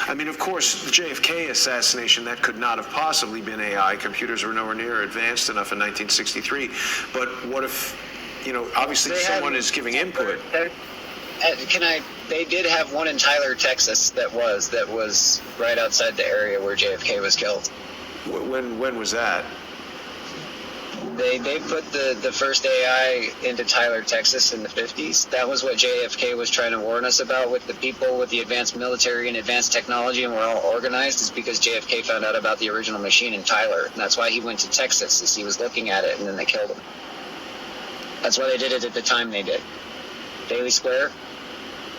I mean, of course, the JFK assassination, that could not have possibly been AI. Computers were nowhere near advanced enough in 1963. But what if, obviously someone is giving input. They did have one in Tyler, Texas that was right outside the area where JFK was killed. When was that? They put the first AI into Tyler, Texas in the 50s. That was what JFK was trying to warn us about with the people with the advanced military and advanced technology, and we're all organized, is because JFK found out about the original machine in Tyler. And that's why he went to Texas, as he was looking at it, and then they killed him. That's why they did it at the time they did. Daly Square,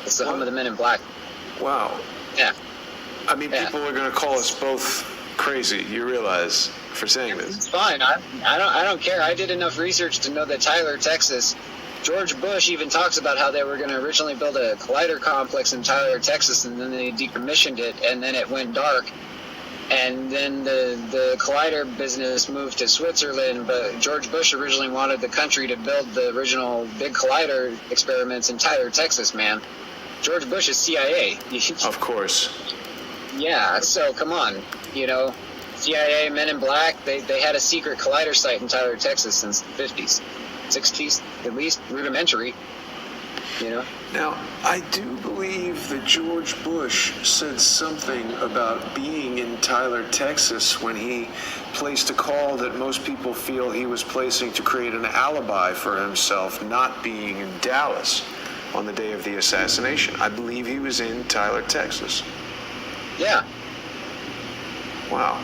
it's the home of the Men in Black. Wow. Yeah. I mean, people are going to call us both crazy, you realize, for saying this. It's fine. I don't care. I did enough research to know that Tyler, Texas, George Bush even talks about how they were going to originally build a collider complex in Tyler, Texas, and then they decommissioned it, and then it went dark. And then the collider business moved to Switzerland, but George Bush originally wanted the country to build the original big collider experiments in Tyler, Texas, man. George Bush is CIA. Of course. Yeah, so come on, CIA, Men in Black, they had a secret collider site in Tyler, Texas since the 50s, 60s, at least rudimentary, Now, I do believe that George Bush said something about being in Tyler, Texas when he placed a call that most people feel he was placing to create an alibi for himself not being in Dallas on the day of the assassination. I believe he was in Tyler, Texas. Yeah. Wow.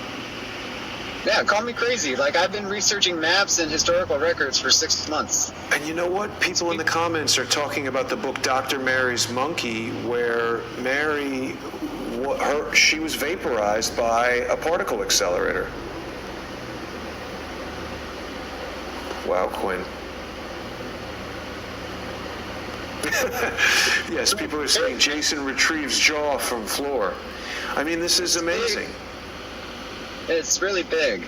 Yeah, call me crazy. Like, I've been researching maps and historical records for 6 months. And you know what? People in the comments are talking about the book Dr. Mary's Monkey, where Mary, she was vaporized by a particle accelerator. Wow, Quinn. Yes, people are saying Jason retrieves jaw from floor. I mean, this is amazing. It's really big.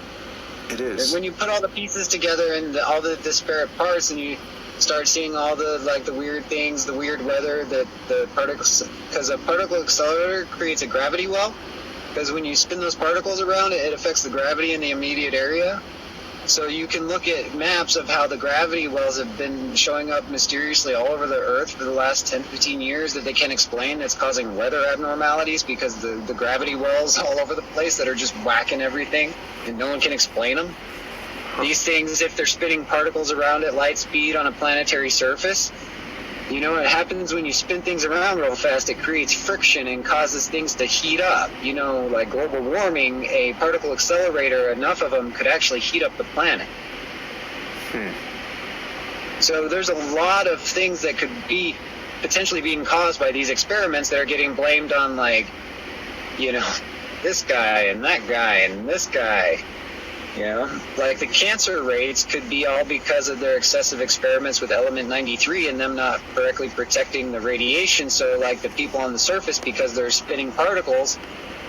It is. When you put all the pieces together and all the disparate parts, and you start seeing all the weird things, the weird weather, the particles, because a particle accelerator creates a gravity well. Because when you spin those particles around, it affects the gravity in the immediate area. So you can look at maps of how the gravity wells have been showing up mysteriously all over the Earth for the last 10, 15 years that they can't explain. That's causing weather abnormalities because the gravity wells all over the place that are just whacking everything, and no one can explain them. These things, if they're spinning particles around at light speed on a planetary surface, it happens when you spin things around real fast. It creates friction and causes things to heat up. Like global warming, a particle accelerator, enough of them could actually heat up the planet. So there's a lot of things that could be potentially being caused by these experiments that are getting blamed on, this guy and that guy and this guy. Like the cancer rates could be all because of their excessive experiments with element 93 and them not correctly protecting the radiation. So like the people on the surface, because they're spinning particles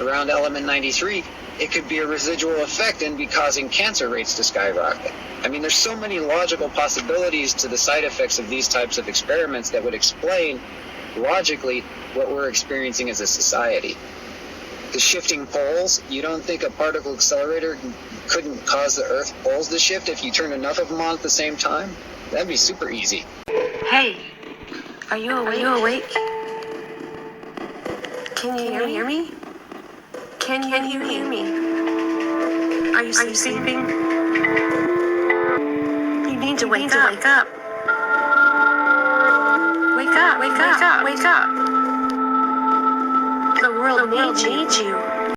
around element 93, it could be a residual effect and be causing cancer rates to skyrocket. I mean, there's so many logical possibilities to the side effects of these types of experiments that would explain logically what we're experiencing as a society. The shifting poles, you don't think a particle accelerator couldn't cause the Earth poles to shift if you turn enough of them on at the same time? That'd be super easy. Hey, are you awake? Can you hear me? Can you hear me? Are you sleeping? You need to wake up. Wake up. The world needs you.